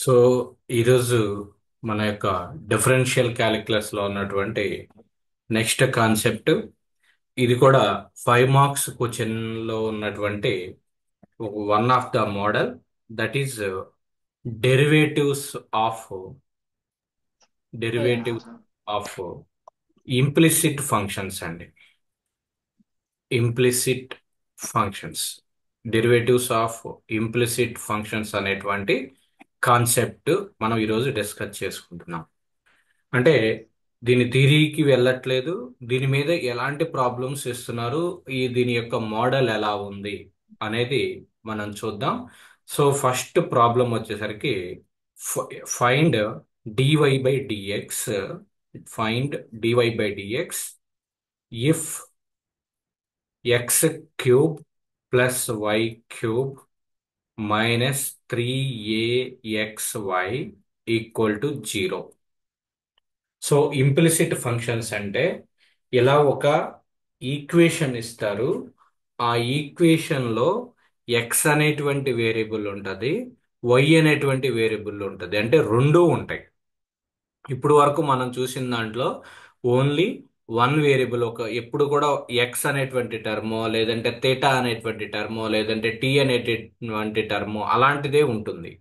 So ఈరోజు మన యొక్క డిఫరెన్షియల్ క్యాలిక్యులస్లో ఉన్నటువంటి నెక్స్ట్ కాన్సెప్ట్ ఇది కూడా 5 మార్క్స్ క్వశ్చన్లో ఉన్నటువంటి one of the model that is derivatives of derivatives of implicit functions అండి. Implicit functions derivatives of implicit functions అనేటువంటి కాన్సెప్ట్ మనం ఈరోజు డిస్కస్ చేసుకుంటున్నాం. అంటే దీని థియరీకి వెళ్ళట్లేదు, దీని మీద ఎలాంటి ప్రాబ్లమ్స్ ఇస్తున్నారు, దీని యొక్క మోడల్ ఎలా ఉంది అనేది మనం చూద్దాం. సో ఫస్ట్ ప్రాబ్లం వచ్చేసరికి find DY by d x find DY by d x if x cube plus y cube minus 3aXy equal to 0. So implicit functions అంటే ఇలా ఒక ఈక్వేషన్ ఇస్తారు. ఆ ఈక్వేషన్ లో ఎక్స్ అనేటువంటి వేరియబుల్ ఉంటుంది, వై అనేటువంటి వేరియబుల్ ఉంటుంది, అంటే రెండూ ఉంటాయి. ఇప్పుడు వరకు మనం చూసిన దాంట్లో ఓన్లీ వన్ వేరియబుల్, ఒక ఎప్పుడు కూడా ఎక్స్ అనేటువంటి టర్మో లేదంటే థీటా అనేటువంటి టర్మో లేదంటే టీ అనేటువంటి టర్మో అలాంటిదే ఉంటుంది.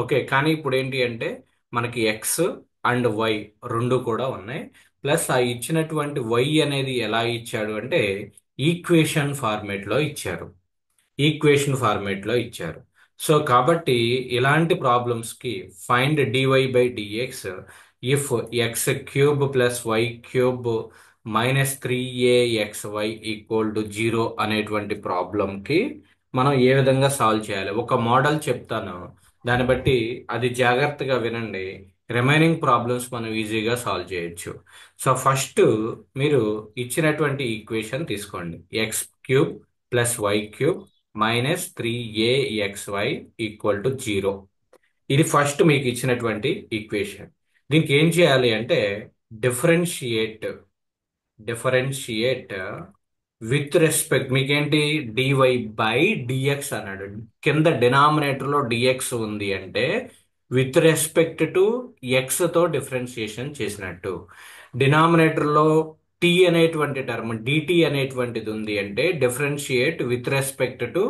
ఓకే, కానీ ఇప్పుడు ఏంటి అంటే మనకి ఎక్స్ అండ్ వై రెండు కూడా ఉన్నాయి. ప్లస్ ఆ ఇచ్చినటువంటి వై అనేది ఎలా ఇచ్చాడు అంటే ఈక్వేషన్ ఫార్మేట్ లో ఇచ్చారు. ఈక్వేషన్ ఫార్మేట్ లో ఇచ్చారు. సో కాబట్టి ఇలాంటి ప్రాబ్లమ్స్ కి find DY by d x if x cube plus y cube minus 3aXy equal to 0 అనేటువంటి ప్రాబ్లం కి మనం ఏ విధంగా సాల్వ్ చేయాలి, ఒక మోడల్ చెప్తాను, దాన్ని బట్టి అది జాగ్రత్తగా వినండి. రిమైనింగ్ ప్రాబ్లమ్స్ మనం ఈజీగా సాల్వ్ చేయొచ్చు. సో ఫస్ట్ మీరు ఇచ్చినటువంటి ఈక్వేషన్ తీసుకోండి, x cube plus y cube minus 3aXy equal to 0. ఇది ఫస్ట్ మీకు ఇచ్చినటువంటి ఈక్వేషన్. దీనికి ఏం చేయాలి అంటే డిఫరెన్షియేట్ డిఫరెన్షియేట్ విత్ రెస్పెక్ట్, మీకేంటి డివై బై డిఎక్స్ అన్నాడు, కింద డినామినేటర్ లో డిఎక్స్ ఉంది అంటే విత్ రెస్పెక్ట్ టు ఎక్స్ తో డిఫరెన్షియేషన్ చేసినట్టు. డినామినేటర్ లో టీ అనేటువంటి టర్మ్ డిటి అనేటువంటిది ఉంది అంటే డిఫరెన్షియేట్ విత్ రెస్పెక్ట్ టు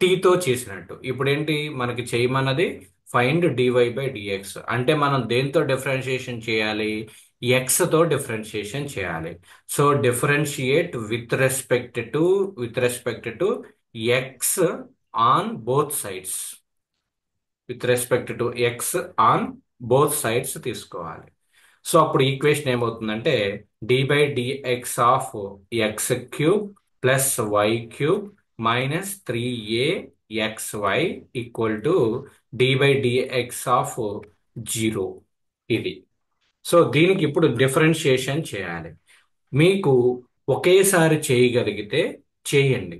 టీతో చేసినట్టు. ఇప్పుడు ఏంటి మనకి చేయమన్నది ఫైండ్ డివై బై డిఎక్స్ అంటే మనం దేంతో డిఫరెన్షియేషన్ చేయాలి, ఎక్స్ తో డిఫరెన్షియేషన్ చేయాలి. So differentiate with respect to x on both sides. With respect to x on both sides తీసుకోవాలి. సో అప్పుడు ఈక్వేషన్ ఏమవుతుందంటే d by dx of x cube plus y cube minus 3aXy equal to d by dx of 0. ఇది. So దీనికి ఇప్పుడు differentiation చేయాలి. మీకు ఒకేసారి చేయగలిగితే చేయండి,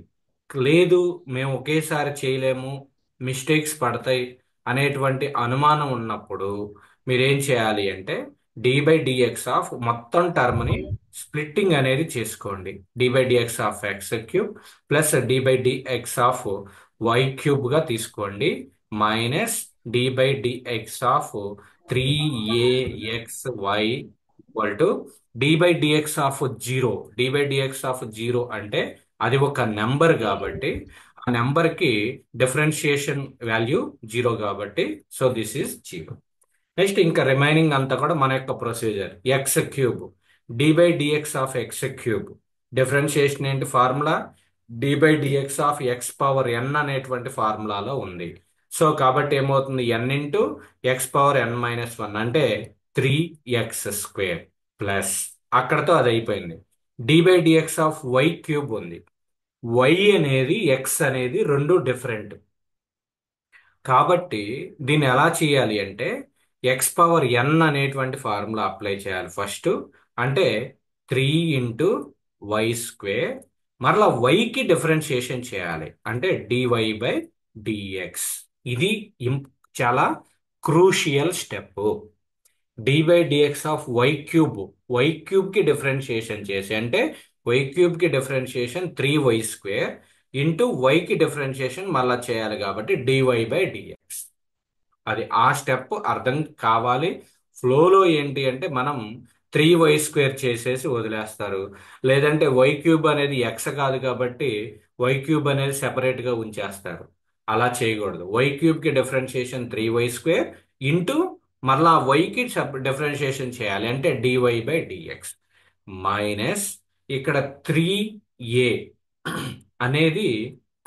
లేదు మేము ఒకేసారి చేయలేము, మిస్టేక్స్ పడతాయి అనేటువంటి అనుమానం ఉన్నప్పుడు మీరేం చేయాలి అంటే డి బై డిఎక్స్ ఆఫ్ మొత్తం టర్మ్ని స్ప్లిట్టింగ్ అనేది చేసుకోండి. D by dx of x cube plus d by dx of y cube గా తీసుకోండి minus d by dx of 3aXy equal to d by dx of 0. D by dx of 0 అంటే అది ఒక number కాబట్టి ఆ number కి differentiation value 0 కాబట్టి so this is 0. Next ఇంకా రిమైనింగ్ అంతా కూడా మన యొక్క procedure. X cube d by dx of x cube differentiation ఏంటి, formula d by dx of x power n అనేటువంటి ఫార్ములాలో ఉంది. సో కాబట్టి ఏమవుతుంది n into x power n minus 1 అంటే 3x² ప్లస్ అక్కడతో అది అయిపోయింది. D by dx of y cube ఉంది. వై అనేది ఎక్స్ అనేది రెండు డిఫరెంట్ కాబట్టి దీన్ని ఎలా చేయాలి అంటే ఎక్స్ పవర్ ఎన్ అనేటువంటి ఫార్ములా అప్లై చేయాలి ఫస్ట్. అంటే 3 × y², మరలా వైకి డిఫరెన్షియేషన్ చేయాలి అంటే డివై బై డిఎక్స్. ఇది చాలా crucial step. D by dx of y cube కి డిఫరెన్షియేషన్ చేసి అంటే వై క్యూబ్ కి డిఫరెన్షియేషన్ 3y² ఇంటూ వైకి డిఫరెన్షియేషన్ మళ్ళా చేయాలి కాబట్టి డివై బై డిఎక్స్. అది ఆ స్టెప్ అర్థం కావాలి. ఫ్లోలో ఏంటి అంటే మనం 3y² చేసేసి వదిలేస్తారు. లేదంటే y³ అనేది ఎక్స్ కాదు కాబట్టి y³ అనేది సెపరేట్ గా ఉంచేస్తారు. అలా చేయకూడదు. y³ కి డిఫరెన్షియేషన్ 3y² ఇంటూ మరలా వైకి డిఫరెన్షియేషన్ చేయాలి అంటే dy/dx మైనస్ ఇక్కడ 3a అనేది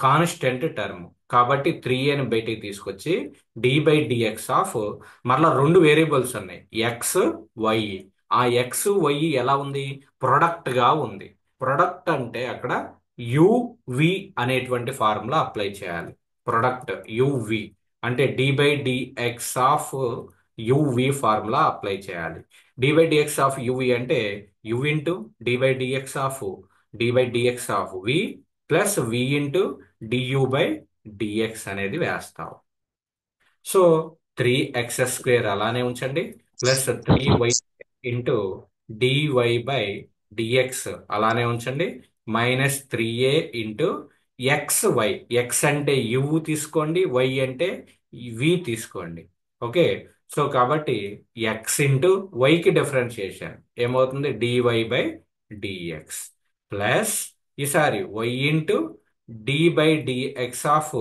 కాన్స్టెంట్ టర్మ్ కాబట్టి 3aని బయటికి తీసుకొచ్చి d/dx ఆఫ్ మరలా రెండు వేరియబుల్స్ ఉన్నాయి ఎక్స్ వై. ఆ ఎక్స్ వై ఎలా ఉంది? ప్రొడక్ట్ గా ఉంది. ప్రొడక్ట్ అంటే అక్కడ యువి అనేటువంటి ఫార్ములా అప్లై చేయాలి. ప్రొడక్ట్ యువి అంటే d/dx of u v formula apply చేయాలి. d/dx ఆఫ్ యువి అంటే u into d/dx of v plus v into du/dx అనేది వేస్తావు. సో 3x² అలానే ఉంచండి ప్లస్ 3y ఇంటూ dy/dx అలానే ఉంచండి minus 3a into xy. X అంటే u తీసుకోండి, y అంటే v తీసుకోండి. ఓకే. సో కాబట్టి ఎక్స్ ఇంటూ వైకి డిఫరెన్షియేషన్ ఏమవుతుంది? dy/dx ప్లస్ ఈసారి y into d/dx of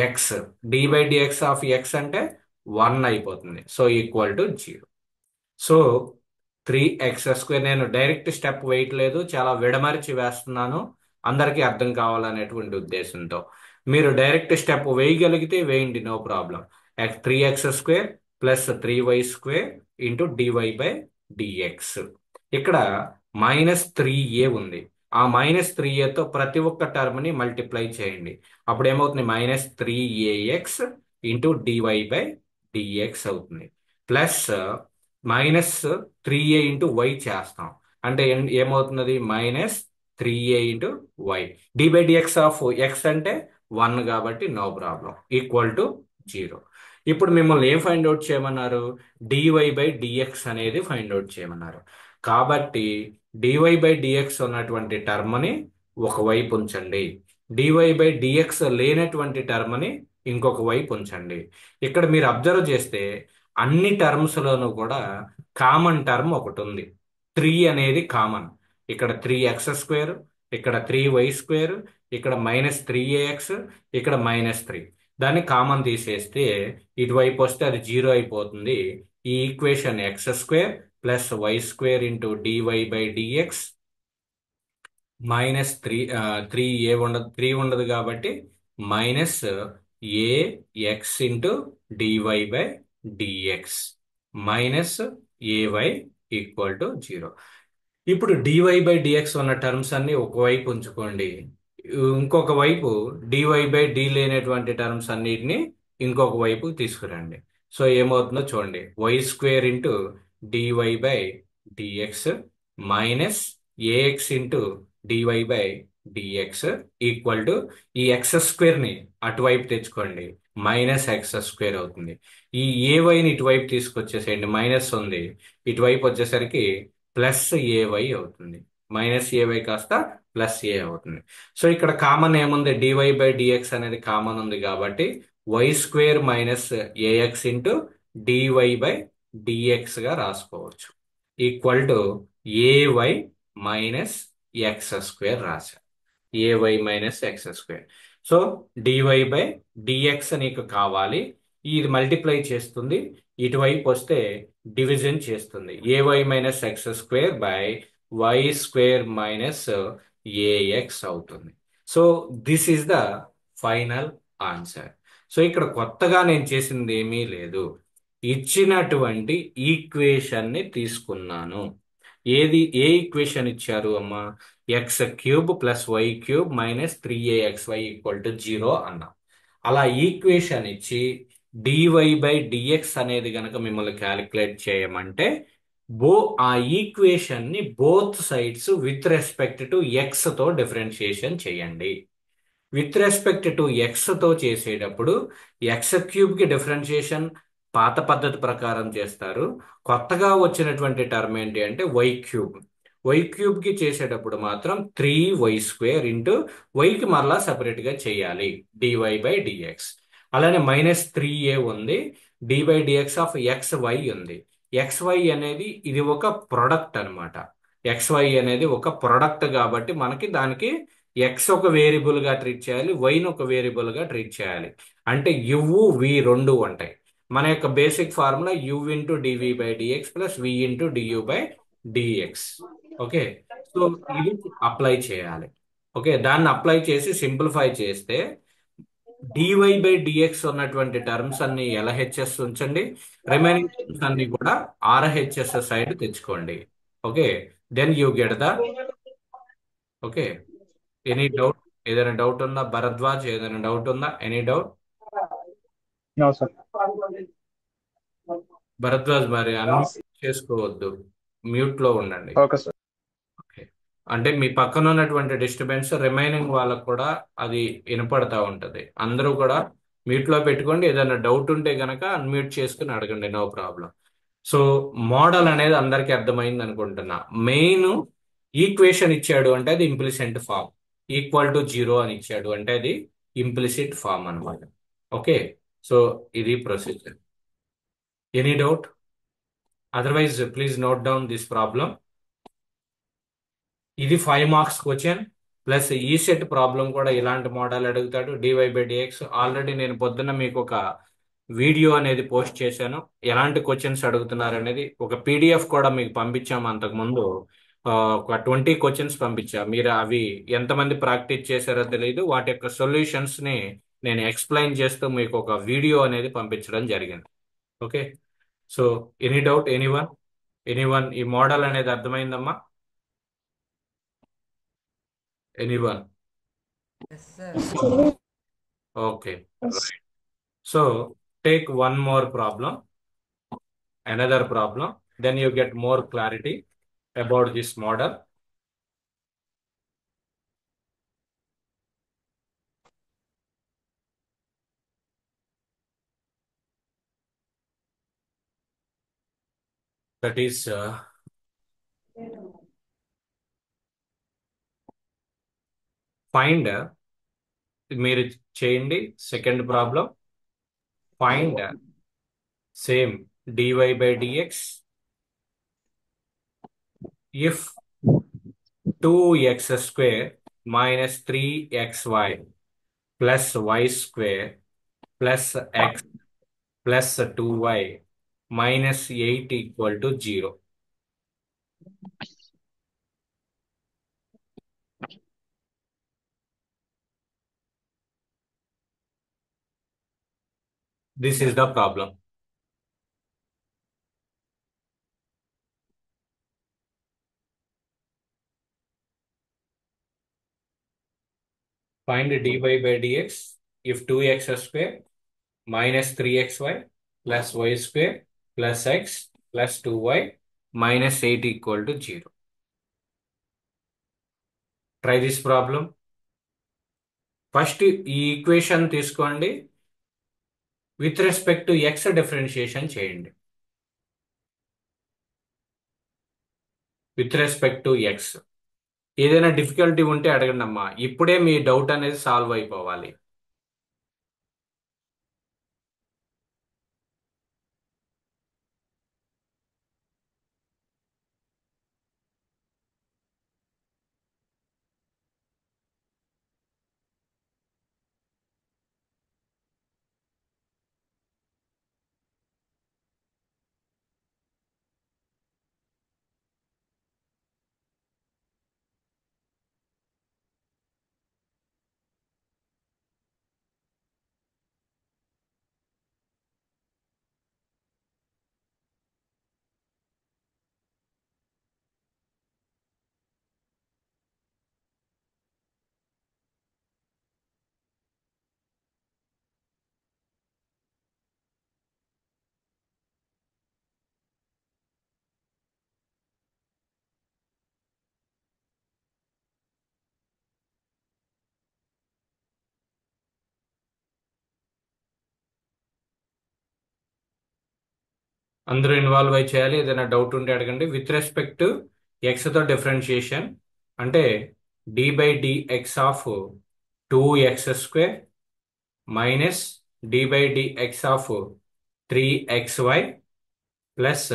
X. d/dx of x అంటే 1 అయిపోతుంది. So equal to 0. So 3x² నేను డైరెక్ట్ స్టెప్ వేయట్లేదు, చాలా విడమరిచి వేస్తున్నాను అందరికీ అర్థం కావాలనేటువంటి ఉద్దేశంతో. మీరు డైరెక్ట్ స్టెప్ వేయగలిగితే వేయండి, no problem. 3x² plus 3y² into dy/dx. ఇక్కడ -3a ఉంది. ఆ -3aతో ప్రతి ఒక్క టర్మ్ ని మల్టిప్లై చేయండి. అప్పుడు ఏమవుతుంది? -3ax ఇంటూ dy/dx అవుతుంది. ప్లస్ -3a ఇంటూ వై చేస్తాం అంటే ఏమవుతున్నది? -3a into y. d/dx of x అంటే 1 కాబట్టి నో ప్రాబ్లం, ఈక్వల్ టు 0. ఇప్పుడు మిమ్మల్ని ఏం ఫైండ్ అవుట్ చేయమన్నారు? dy/dx అనేది ఫైండ్ అవుట్ చేయమన్నారు. కాబట్టి dy/dx ఉన్నటువంటి టర్మ్ని ఒకవైపు ఉంచండి, dy/dx లేనటువంటి టర్మ్ని ఇంకొక వైపు ఉంచండి. ఇక్కడ మీరు అబ్జర్వ్ చేస్తే అన్ని టర్మ్స్ లోనూ కూడా కామన్ టర్మ్ ఒకటి ఉంది. 3 అనేది కామన్. ఇక్కడ 3x², ఇక్కడ 3y², ఇక్కడ -3ax, ఇక్కడ -3. దాన్ని కామన్ తీసేస్తే ఇటువైపు వస్తే అది 0 అయిపోతుంది. ఈ equation x² plus y² into dy/dx -3 ఉండదు కాబట్టి -ax into dy/dx minus ay equal to 0. ఇప్పుడు dy/dx ఉన్న టర్మ్స్ అన్ని ఒకవైపు ఉంచుకోండి, ఇంకొక వైపు dy/d లేనటువంటి టర్మ్స్ అన్నిటిని ఇంకొక వైపు తీసుకురండి. సో ఏమవుతుందో చూడండి, y² into dy/dx minus ax into dy/dx equal to ఈ x² ని అటువైపు తెచ్చుకోండి, -x² అవుతుంది. ఈ ayని ఇటువైపు తీసుకొచ్చేసేయండి, మైనస్ ఉంది, ఇటువైపు వచ్చేసరికి ప్లస్ ay అవుతుంది. -ay కాస్త ప్లస్ a అవుతుంది. సో ఇక్కడ కామన్ ఏముంది? dy/dx అనేది కామన్ ఉంది కాబట్టి y² minus ax into dy/dx గా రాసుకోవచ్చు. Equal to ay minus x² రాశా, ay minus x². So dy/dx నీకు కావాలి, ఇది మల్టిప్లై చేస్తుంది, ఇటువైపు వస్తే డివిజన్ చేస్తుంది. ay minus x² by y² minus ax అవుతుంది. So this is the final answer. So ఇక్కడ కొత్తగా నేను చేసింది ఏమీ లేదు, ఇచ్చినటువంటి ఈక్వేషన్ ని తీసుకున్నాను. ఏ ఈక్వేషన్ ఇచ్చారు అమ్మా? x³ plus y³ minus 3axy equal to 0 అన్నాం. అలా ఈక్వేషన్ ఇచ్చి dy/dx అనేది గనక మిమ్మల్ని క్యాలిక్యులేట్ చేయమంటే ఆ ఈక్వేషన్ ని both sides with respect to x తో డిఫరెన్షియేషన్ చేయండి. విత్ రెస్పెక్ట్ టు ఎక్స్ తో చేసేటప్పుడు x³ కి డిఫరెన్షియేషన్ పాత పద్ధతి ప్రకారం చేస్తారు. కొత్తగా వచ్చినటువంటి టర్మ్ ఏంటి అంటే y³ కి చేసేటప్పుడు మాత్రం 3y² ఇంటూ వైకి మరలా సపరేట్ గా చేయాలి dy/dx. అలానే -3a ఉంది. d/dx ఆఫ్ xy ఉంది. xy అనేది ఇది ఒక ప్రొడక్ట్ అన్నమాట. xy అనేది ఒక ప్రొడక్ట్ కాబట్టి మనకి దానికి ఎక్స్ ఒక వేరియబుల్ గా ట్రీట్ చేయాలి, వైని ఒక వేరియబుల్ గా ట్రీట్ చేయాలి. అంటే వి రెండు ఉంటాయి. మన యొక్క basic formula u/dv/dx plus v/du/dx. Okay. So ఇది అప్లై చేయాలి. ఓకే, దాన్ని అప్లై చేసి సింప్లిఫై చేస్తే dy/dx ఉన్నటువంటి టర్మ్స్ అన్ని LHS ఉంచండి, రిమైనింగ్ టర్మ్స్ అన్ని కూడా RHS సైడ్ తెచ్చుకోండి. Okay, then you get the. Okay, any doubt? ఏదైనా డౌట్ ఉందా భరద్వాజ్? ఏదైనా డౌట్ ఉందా? Any doubt? No sir. Bharadwaj మరి అన్మ్యూట్ చేసుకోవద్దు, మ్యూట్ లో ఉండండి. Okay sir. ఓకే. అంటే మీ పక్కన ఉన్నటువంటి డిస్టర్బెన్స్ రిమైనింగ్ వాళ్ళకు కూడా అది వినపడతా ఉంటది. అందరూ కూడా మ్యూట్ లో పెట్టుకోండి. ఏదైనా డౌట్ ఉంటే గనక అన్మ్యూట్ చేసుకుని అడగండి, నో ప్రాబ్లం. సో మోడల్ అనేది అందరికీ అర్థమైంది అనుకుంటున్నా. మెయిన్ ఈక్వేషన్ ఇచ్చాడు అంటే అది ఇంప్లిసెంట్ ఫామ్. =0 అని ఇచ్చాడు అంటే అది ఇంప్లిసిట్ ఫామ్ అన్నమాట. ఓకే, సో ఇది procedure. Any doubt? Otherwise please note down this problem. ఇది 5 మార్క్స్ క్వశ్చన్ ప్లస్ ఈ సెట్ ప్రాబ్లం కూడా ఇలాంటి మోడల్ అడుగుతాడు. dy/dx ఆల్రెడీ నేను పొద్దున్న మీకు ఒక వీడియో అనేది పోస్ట్ చేశాను, ఎలాంటి క్వశ్చన్స్ అడుగుతున్నారు అనేది. ఒక పీడిఎఫ్ కూడా మీకు పంపించాము అంతకుముందు. ఒక 20 క్వశ్చన్స్ పంపించా. మీరు అవి ఎంతమంది ప్రాక్టీస్ చేశారో తెలియదు. వాటి యొక్క సొల్యూషన్స్ ని నేను ఎక్స్ప్లెయిన్ చేస్తూ మీకు ఒక వీడియో అనేది పంపించడం జరిగింది. Okay, so any doubt? Anyone ఈ మోడల్ అనేది అర్థమైందమ్మా? Anyone? Yes, sir. Okay, right. So take one more problem, another problem, then you get more clarity about this model. That is find, మీరు చేయండి second problem. Find same dy/dx if 2x² minus 3xy plus y square plus x plus 2y minus 8 equal to 0. This is the problem. Find dy/dx if 2x² minus 3xy plus y square plus x plus 2y minus 8 equal to 0. Try this problem. First ఈ equation తీసుకోండి, with respect to X differentiation చేయండి. With respect to X ఏదైనా difficulty ఉంటే అడగండి అమ్మా, ఇప్పుడే మీ doubt అనేది solve అయిపోవాలి. అందరూ ఇన్వాల్వ్ అయి చేయాలి. ఏదైనా డౌట్ ఉంటే అడగండి. విత్ రెస్పెక్ట్ ఎక్స్ తో డిఫరెన్షియేషన్ అంటే d/dx of 2x² minus d by dx of 3xy plus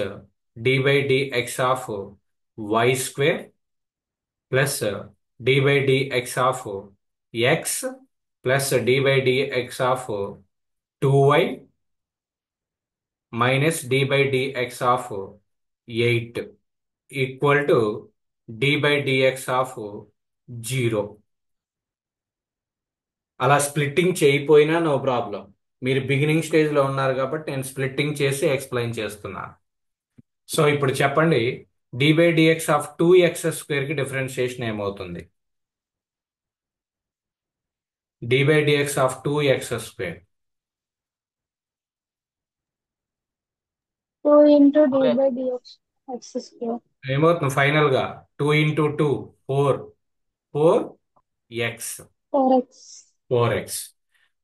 d by dx of y square plus d by dx of x plus d by dx of 2y minus d by dx of 8 equal to d by dx of 0. అలా splitting చేయకపోయినా no problem. మీరు beginning స్టేజ్లో ఉన్నారు కాబట్టి నేను splitting చేసి explain చేస్తున్నాను. So ఇప్పుడు చెప్పండి, d by dx of 2x² కి డిఫరెన్షియేషన్ ఏమవుతుంది? D by dx of 2x². 2 into d by dx x square. ఏమవుతుంది ఫైనల్గా? 2 into 2 4 4x 4x. 4x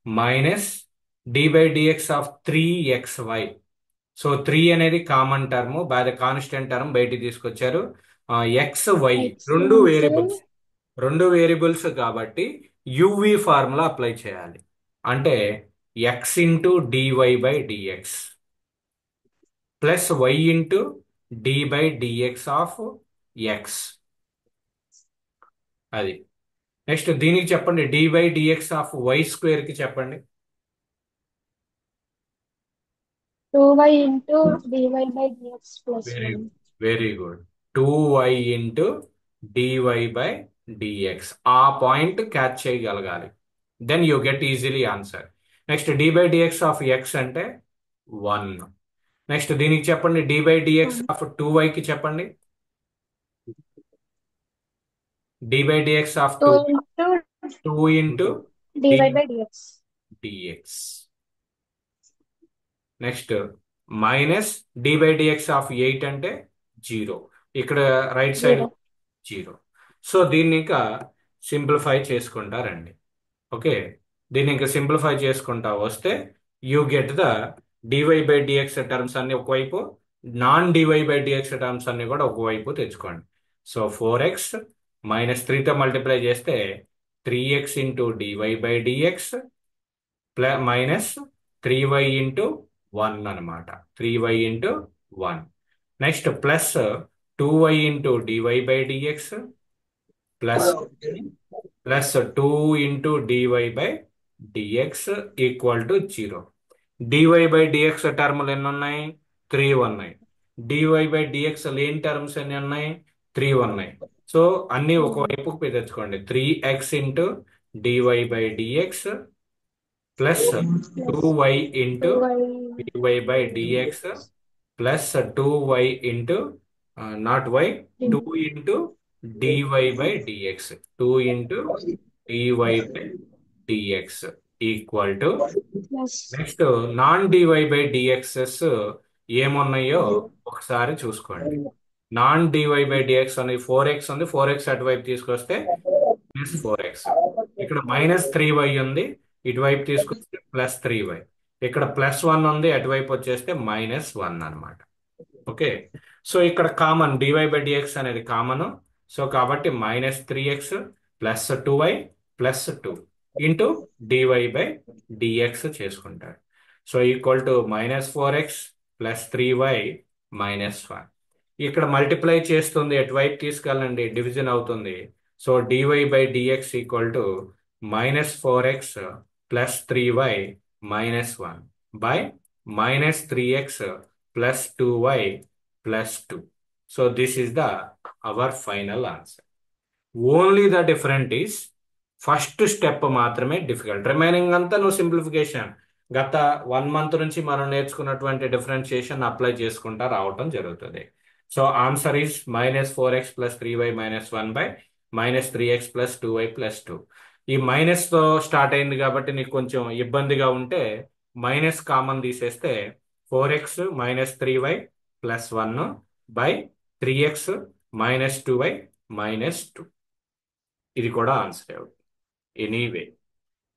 minus d by dx of 3xy. So 3 అనేది common term, constant term బయటికి తీసుకొచ్చారు. X y X రెండు into variables కాబట్టి u v formula apply చేయాలి. అంటే x into DY by dx plus y into d by dx of x. అది next దీనికి చెప్పండి, d by dx of y² కి చెప్పండి. 2y into dy by dx plus very 1. Very good. 2y into DY by d x. ఆ point catch చేయగలగాలి. Then you get easily answer. Next d by dx of x అంటే 1. Next దీనికి చెప్పండి, d by dx of 2y కి చెప్పండి. D by dx of 2 2 into 2 into dy by dx. D x. Next minus d by dx of 8 అంటే 0. ఇక్కడ right side 0. 0. So దీన్ని ఇంకా simplify చేసుకుంటారండి. ఓకే, దీన్ని ఇంకా సింప్లిఫై చేసుకుంటా వస్తే you get the d y by d x terms అన్ని ఒకవైపు, non DY by d x terms అన్ని కూడా ఒకవైపు తెచ్చుకోండి. సో 4x మైనస్ 3తో మల్టిప్లై చేస్తే 3x into DY by dx plus minus 3y into 1 అనమాట. 3y into 1. Next plus 2y into DY by dx plus 2 into DY by dx equal to 0. Dy by dx టర్ములు ఎన్ని ఉన్నాయి? 3 ఉన్నాయి. Dy by dx లేని terms ఎన్ని ఉన్నాయి? 3 ఉన్నాయి. So అన్ని ఒకవైపుకి తెచ్చుకోండి. 3x into DY by dx plus 2y into 2y dy by dx plus 2y into not y 2 into DY by dx 2 into DY by dx equal to plus next non DY by dxs ఏమున్నాయో ఒకసారి చూసుకోండి. Non DY by dx అనేది 4x ఉంది. 4x అటువైపు తీసుకొస్తే plus 4x. ఇక్కడ minus 3y ఉంది, ఇటువైపు తీసుకొస్తే ప్లస్ 3y. ఇక్కడ ప్లస్ 1 ఉంది, అటువైపు వచ్చేస్తే మైనస్ 1 అనమాట. ఓకే, సో ఇక్కడ కామన్ డివై బై డిఎక్స్ అనేది కామన్. సో కాబట్టి minus 3x plus 2y plus 2 into DY by dx చేసుకుంటారు. So equal to minus 4x plus 3y minus 1. ఇక్కడ మల్టిప్లై చేస్తుంది, ఎటువైపు తీసుకెళ్ళండి, డివిజన్ అవుతుంది. So dy by dx equal to minus 4x plus 3y minus 1 by minus 3x plus 2y plus 2. So this is the our final answer. Only the different is first step మాత్రమే difficult. Remaining అంతా నువ్వు simplification గత 1 month నుంచి మనం నేర్చుకున్నటువంటి differentiation apply చేసుకుంటా రావటం జరుగుతుంది. So answer is minus 4x plus 3y minus 1 by minus 3x plus 2y plus 2. ఈ మైనస్తో స్టార్ట్ అయింది కాబట్టి నీకు కొంచెం ఇబ్బందిగా ఉంటే మైనస్ కామన్ తీసేస్తే 4x minus 3y plus 1 by 3x minus 2y minus 2. ఇది కూడా ఆన్సర్ అవుతుంది. ఎనీవే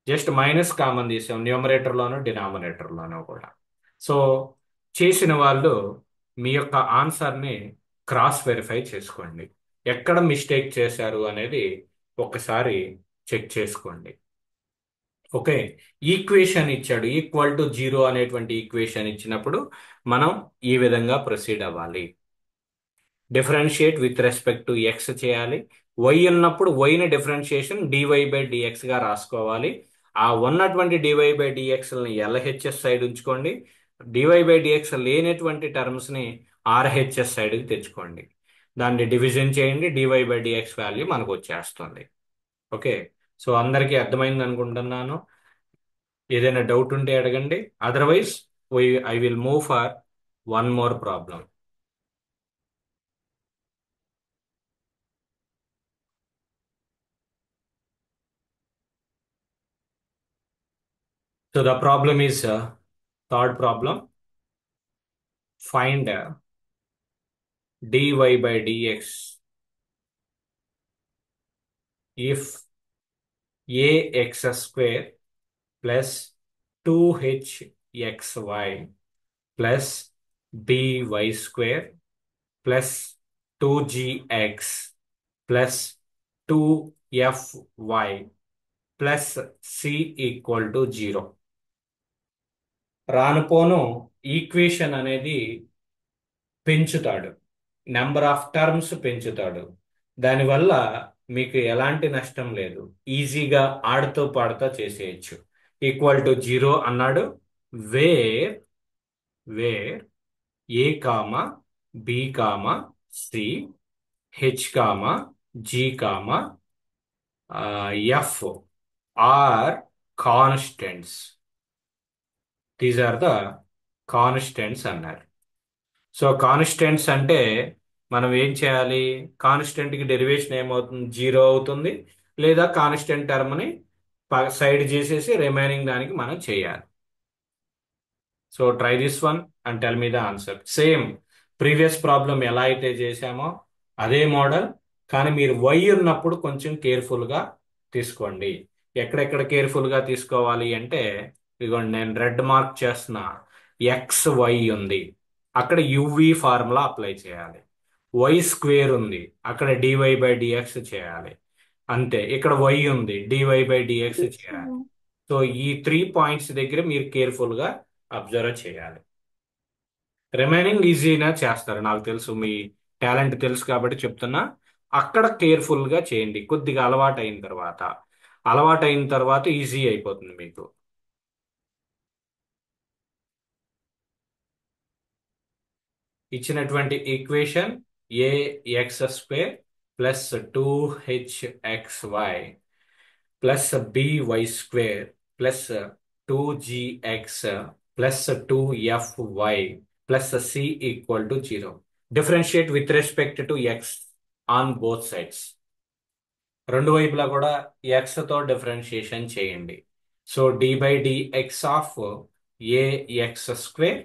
జస్ట్ మైనస్ కామన్ తీసాం న్యూమరేటర్లోనూ డినామినేటర్లోనూ కూడా. సో చేసిన వాళ్ళు మీ యొక్క ఆన్సర్ని క్రాస్ వెరిఫై చేసుకోండి. ఎక్కడ మిస్టేక్ చేశారు అనేది ఒకసారి చెక్ చేసుకోండి. ఓకే, ఈక్వేషన్ ఇచ్చాడు, ఈక్వల్ టు జీరో అనేటువంటి ఈక్వేషన్ ఇచ్చినప్పుడు మనం ఈ విధంగా ప్రొసీడ్ అవ్వాలి. Differentiate with respect to X చేయాలి. వై ఉన్నప్పుడు వైని డిఫరెన్షియేషన్ డివై బై డిఎక్స్ గా రాసుకోవాలి. ఆ ఉన్నటువంటి డివై బై డిఎక్స్ని ఎల్హెచ్ఎస్ సైడ్ ఉంచుకోండి. డివై బై డిఎక్స్ లేనటువంటి టర్మ్స్ ని ఆర్హెచ్ఎస్ సైడ్కి తెచ్చుకోండి. దాన్ని డివిజన్ చేయండి, డివై బై డిఎక్స్ వాల్యూ మనకు వచ్చేస్తుంది. ఓకే, సో అందరికీ అర్థమైంది అనుకుంటున్నాను. ఏదైనా డౌట్ ఉంటే అడగండి. Otherwise I will move for one more problem. So the problem is third problem. Find dy by dx if ax square plus 2hxy plus by square plus 2gx plus 2fy plus c equal to 0. రానుపోను equation అనేది పెంచుతాడు, number of terms పెంచుతాడు. దానివల్ల మీకు ఎలాంటి నష్టం లేదు, ఈజీగా ఆడుతూ పాడుతూ చేసేయచ్చు. ఈక్వల్ టు 0 అన్నాడు. Where where a comma b comma c h comma g comma f are constants. These are the constants అన్నారు. సో కాన్స్టెంట్స్ అంటే మనం ఏం చేయాలి? కాన్స్టెంట్ కి డెరివేషన్ ఏమవుతుంది? 0 అవుతుంది. లేదా కాన్స్టెంట్ టర్మ్ ని సైడ్ చేసేసి రిమైనింగ్ దానికి మనం చేయాలి. So try this one and tell me the answer. Same previous problem ఎలా అయితే చేశామో అదే మోడల్, కానీ మీరు వై ఉన్నప్పుడు కొంచెం కేర్ఫుల్ గా తీసుకోండి. ఎక్కడెక్కడ కేర్ఫుల్ గా తీసుకోవాలి అంటే, ఇదిగోండి నేను రెడ్ మార్క్ చేస్తున్నా. ఎక్స్ వై ఉంది, అక్కడ యువి ఫార్ములా అప్లై చేయాలి. వై స్క్వేర్ ఉంది, అక్కడ డివై బై డిఎక్స్ చేయాలి. అంతే. ఇక్కడ వై ఉంది, డివై బై డిఎక్స్ చేయాలి. సో ఈ 3 పాయింట్స్ దగ్గర మీరు కేర్ఫుల్ గా అబ్జర్వ్ చేయాలి. రిమైనింగ్ ఈజీగా చేస్తారు, నాకు తెలుసు, మీ టాలెంట్ తెలుసు కాబట్టి చెప్తున్నా. అక్కడ కేర్ఫుల్ గా చేయండి. కొద్దిగా అలవాటు అయిన తర్వాత ఈజీ అయిపోతుంది మీకు. ఇచ్చినటువంటి equation a x square plus 2hxy plus by square plus 2gx plus 2fy plus c equal to 0. Differentiate with respect to x on both sides. రెండు వైపులా కూడా ఎక్స్ తో డిఫరెన్షియేషన్ చేయండి. So d by dx of a x square,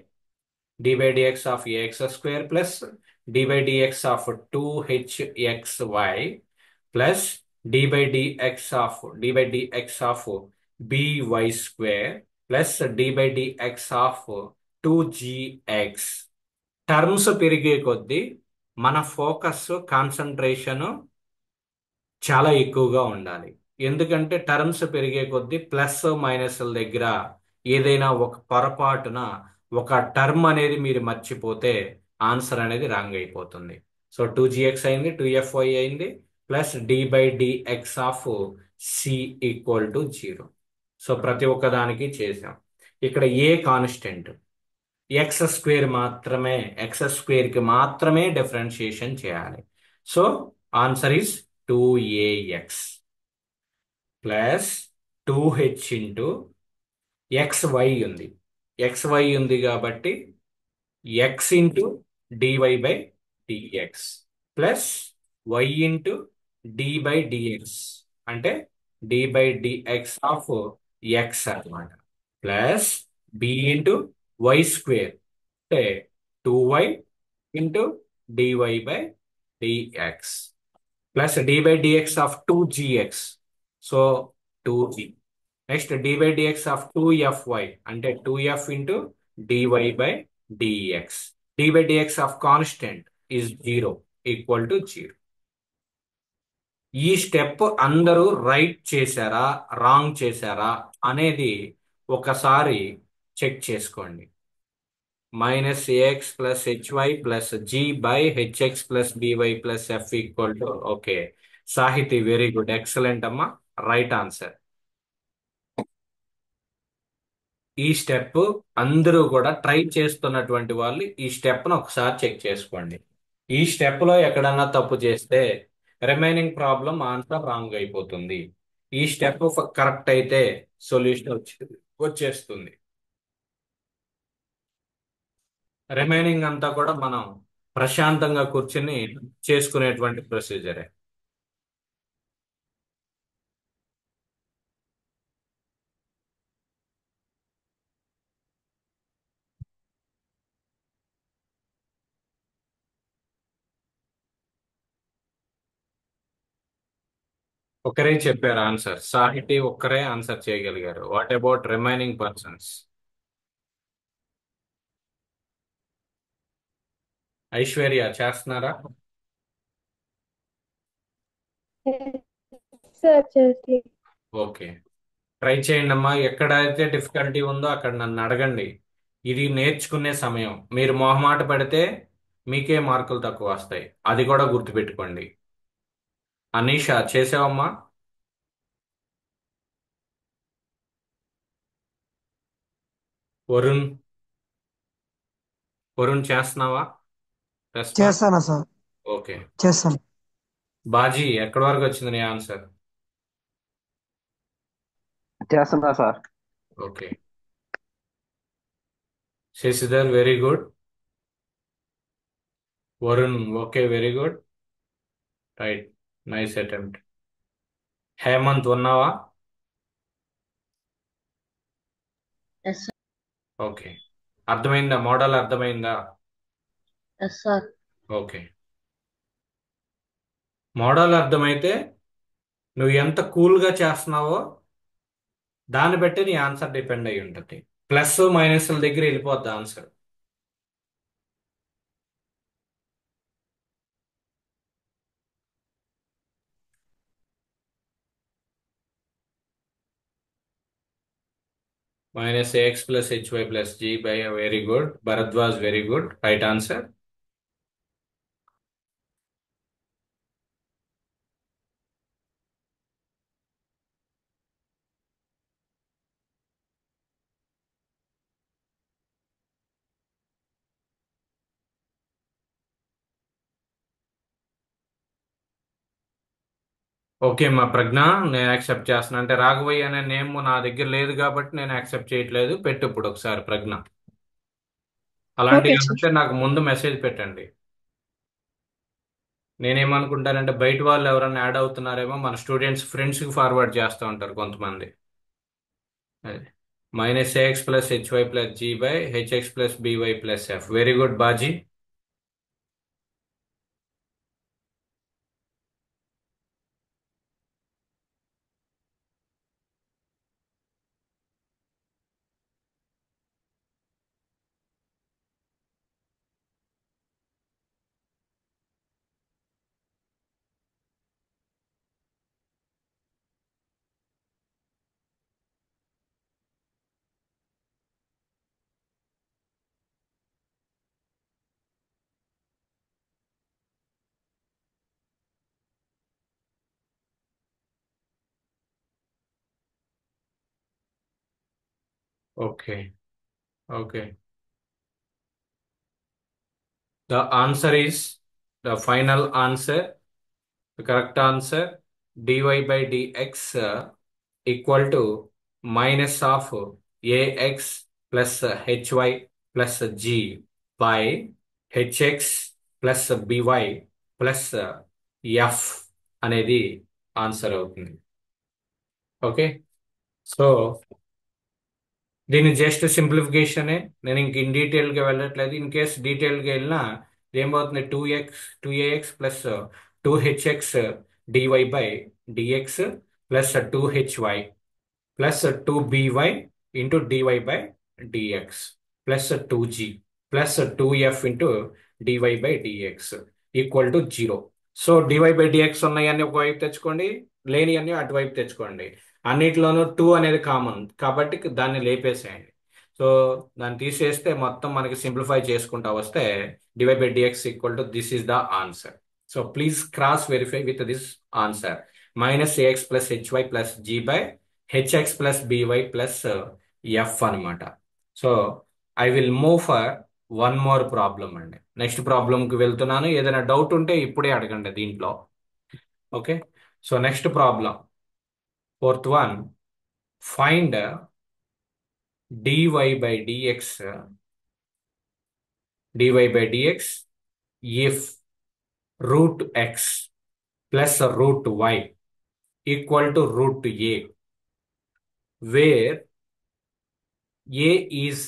d by dx of ax square plus d by dx of 2hxy plus d by dx of by square plus d by dx of 2gx. Terms పెరిగే కొద్దీ మన focus, concentration చాలా ఎక్కువగా ఉండాలి. ఎందుకంటే terms పెరిగే కొద్దీ plus మైనస్ల దగ్గర ఏదైనా ఒక పొరపాటున ఒక టర్మ్ అనేది మీరు మర్చిపోతే ఆన్సర్ అనేది రాంగ్ అయిపోతుంది. సో 2gx అయింది, 2fy అయింది, plus d by dx of c equal to 0. So ప్రతి ఒక్క దానికి చేసాం. ఇక్కడ ఏ కాన్స్టెంట్, ఎక్స్ స్క్వేర్ కి మాత్రమే డిఫరెన్షియేషన్ చేయాలి. So answer is 2ax plus 2h into xy ఉంది కాబట్టి x into DY by dx plus y into d by dx అంటే d by dx of x అన్నమాట, plus b into y square అంటే 2y into DY by dx plus d by dx of 2gx, so 2g. Next d by dx of 2fy అంటే 2f into DY by dx. D by dx of constant is 0 equal to 0. ఈ step అందరూ right చేశారా, wrong చేశారా అనేది ఒకసారి check చేసుకోండి. Minus AX plus HY plus g by HX plus by plus f equal to okay. Sahithi very good, excellent అమ్మా, right answer. ఈ step అందరూ కూడా ట్రై చేస్తున్నటువంటి వాళ్ళు ఈ స్టెప్ను ఒకసారి చెక్ చేసుకోండి. ఈ స్టెప్ లో ఎక్కడన్నా తప్పు చేస్తే రిమైనింగ్ ప్రాబ్లం ఆన్సర్ రాంగ్ అయిపోతుంది. ఈ స్టెప్ కరెక్ట్ అయితే సొల్యూషన్ వచ్చేస్తుంది. రిమైనింగ్ అంతా కూడా మనం ప్రశాంతంగా కూర్చుని చేసుకునేటువంటి ప్రొసీజరే. ఒకరే చెప్పారు ఆన్సర్, సాహితి ఒక్కరే ఆన్సర్ చేయగలిగారు. What about remaining persons? Aishwarya చేస్తున్నారా? సార్ చేసి ఓకే, ట్రై చేయండి అమ్మా. ఎక్కడైతే డిఫికల్టీ ఉందో అక్కడ నన్ను అడగండి. ఇది నేర్చుకునే సమయం. మీరు మొహమాట పడితే మీకే మార్కులు తక్కువ వస్తాయి, అది కూడా గుర్తుపెట్టుకోండి. అనీషా చేసావమ్మా? వరుణ్, వరుణ్ చేస్తున్నావా రెస్పాన్స్? చేస్తానా సార్? ఓకే. చేస్తాను. బాజీ ఎక్కడి వరకు వచ్చింది నీ ఆన్సర్? చేస్తున్నా sir. Okay. Shashidhar very good. Varun okay, very good, right, nice attempt. Hemant ఉన్నావా? Yes sir. ఓకే. అర్థమైందా? మోడల్ అర్థమైందా? Yes sir. ఓకే. మోడల్ అర్థమైతే నువ్వు ఎంత కూల్గా చేస్తున్నావో దాన్ని బట్టి నీ ఆన్సర్ డిపెండ్ అయి ఉంటుంది. ప్లస్ మైనస్ల దగ్గర వెళ్ళిపోద్ది answer. Minus AX plus HY plus g by very good. Bharadwaj very good, right answer. Okay మా ప్రజ్ఞ, నేను యాక్సెప్ట్ చేస్తున్నా. అంటే రాఘవయ్య అనే నేమ్ నా దగ్గర లేదు కాబట్టి నేను యాక్సెప్ట్ చేయట్లేదు. పెట్టు ఇప్పుడు ఒకసారి ప్రజ్ఞ. అలాంటివి ఓకే సార్. అంటే నాకు ముందు మెసేజ్ పెట్టండి. నేనేమనుకుంటానంటే బయట వాళ్ళు ఎవరైనా యాడ్ అవుతున్నారేమో, మన స్టూడెంట్స్ ఫ్రెండ్స్కి ఫార్వర్డ్ చేస్తూ ఉంటారు కొంతమంది. Minus AX plus HY plus g by HX plus by plus f. Very good Baji. Okay. Okay. The answer is the final answer. The correct answer dy by dx equal to minus of ax plus hy plus g by hx plus by plus f అనేది answer అవుతుంది. Okay. So దీని just సింప్లిఫికేషనే. నేను ఇంక in డీటెయిల్గా వెళ్ళట్లేదు. In case డీటెయిల్గా వెళ్ళినా ఏమవుతుంది, 2ax plus 2hx dy by dx plus 2hy plus 2by into dy by dx plus 2g plus 2f into dy by dx equal to 0. So dy by dx ఉన్నాయన్నీ ఒకవైపు తెచ్చుకోండి, లేని అన్ని అటువైపు తెచ్చుకోండి. అన్నిట్లోనూ 2 అనేది కామన్ కాబట్టి దాన్ని లేపేసేయండి. సో దాన్ని తీసేస్తే మొత్తం మనకి సింప్లిఫై చేసుకుంటా వస్తే dy by dx equal to this is the answer. So please cross verify with this answer. Minus AX plus HY plus g by HX plus by plus f అనమాట. So I will move for one more problem అండి. Next ప్రాబ్లంకి వెళ్తున్నాను. ఏదైనా doubt ఉంటే ఇప్పుడే అడగండి దీంట్లో. Okay, so next problem, fourth one. Find dy by dx if root x plus root y equal to root a, where a is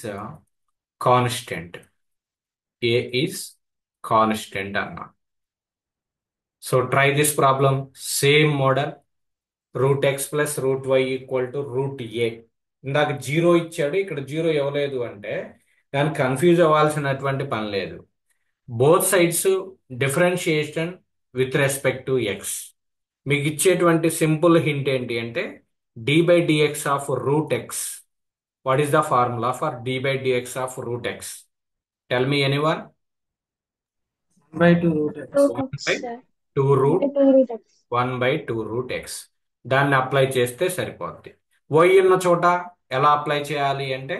constant. A is constant అన్నా. So try this problem. Same model. Root x plus root y equal to root a. ఇందాక zero ఇచ్చాడు, ఇక్కడ zero ఇవ్వలేదు అంటే దానికి confuse అవ్వాల్సినటువంటి పని లేదు. Both sides differentiation with respect to x. మీకు ఇచ్చేటువంటి సింపుల్ హింట్ ఏంటి అంటే d by dx of root x. What is the formula for d by dx of root x? Tell me anyone. 1/2 root x. 2x 2 root 2 root x. 1/2 root x. దాన్ని apply చేస్తే సరిపోద్ది. Why ఉన్న చోట ఎలా apply చేయాలి అంటే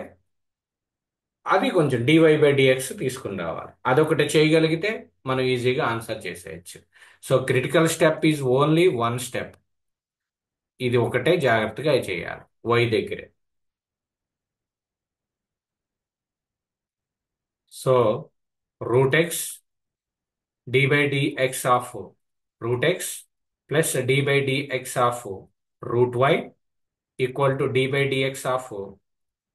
అది కొంచెం డివై బై డిఎక్స్ తీసుకుని రావాలి. అదొకటి చేయగలిగితే మనం ఈజీగా ఆన్సర్ చేసేయచ్చు. So critical step is only one step. ఇది ఒకటే జాగ్రత్తగా చేయాలి వై దగ్గరే. So root x d by dx of root x plus d by dx of root y equal to d by dx of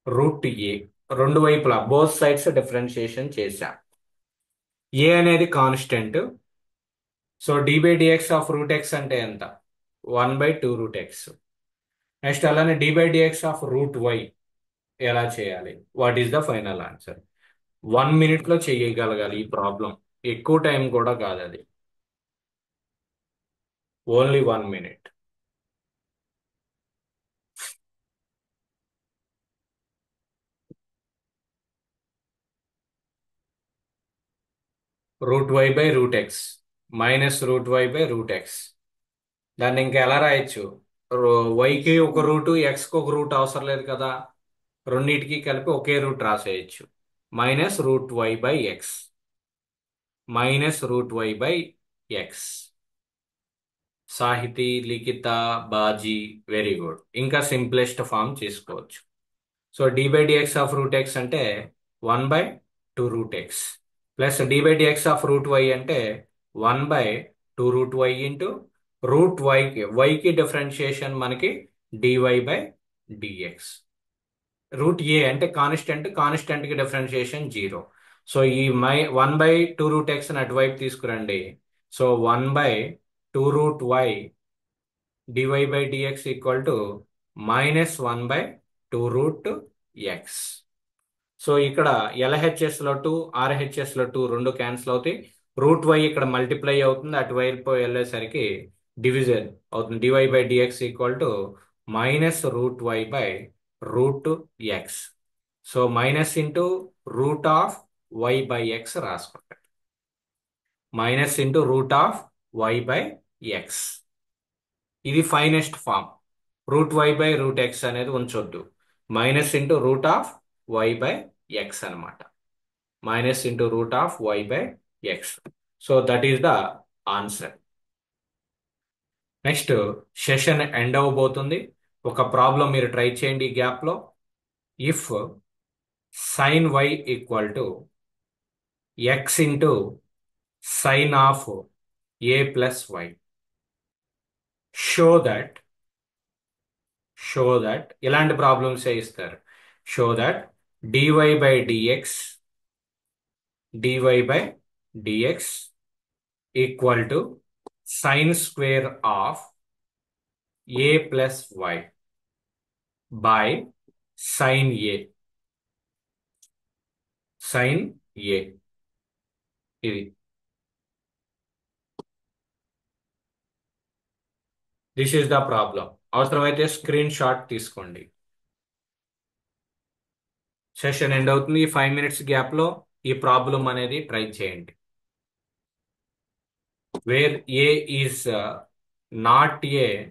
root a. రెండు వైపులా both sides differentiation చేశాం. A అనేది constant. So d by dx of root x అంటే ఎంత? 1/2 root x. Next అలానే d by dx of root why ఎలా చేయాలి? What is the final answer? 1 మినిట్లో చేయగలగాలి ఈ ప్రాబ్లం. ఎక్కువ టైం కూడా కాదు అది, only 1 minute. Route y by root X minus root y by root x. దాన్ని ఇంకా ఎలా రాయొచ్చు? వైకి ఒక రూటు ఎక్స్కి ఒక రూట్ అవసరం లేదు కదా, రెండింటికి కలిపి ఒకే రూట్ రాసేయచ్చు. Minus root y by x, minus root y by x. Sahiti, Likhita, Baji very good. ఇంకా సింప్లెస్ట్ ఫామ్ చేసుకోవచ్చు. So d by dx of root x అంటే 1/2 root x plus d by dx of root y అంటే 1/2 root y into root వైకి differentiation మనకి dy by dx. Root a అంటే constant కి differentiation 0. So ఈ 1/2 root x అటువైపు తీసుకురండి. So 1/2 root y dy by dx equal to minus 1/2 root x. So ఇక్కడ LHS లో 2, RHS లో 2 రెండు క్యాన్సిల్ అవుతాయి. రూట్ వై ఇక్కడ మల్టిప్లై అవుతుంది, అటువైపు వెళ్ళేసరికి డివిజన్ అవుతుంది. Dy by dx equal to minus root y by root x. So minus into root of y by x రాసుకుంటాం. Minus into root of y by x. ఇది finest form. Root y by root x అనేది ఉంచొద్దు. Minus into root of y by x అనమాట. Minus into root of y by x. So that is the answer. Next session end అవ్వబోతుంది. ఒక problem మీరు try చేయండి ఈ గ్యాప్లో. If sine y equal to x into sine of a plus y, show that ఇలాంటి problems ఇస్తారు. Show that dy by dx equal to sine square of a plus y by sine a. ఇది this is the problem. అవసరమైతే screenshot తీసుకోండి. Session end అవుతుంది. ఈ 5 minutes gap లో ఈ problem అనేది ట్రై చేయండి. Where a is not A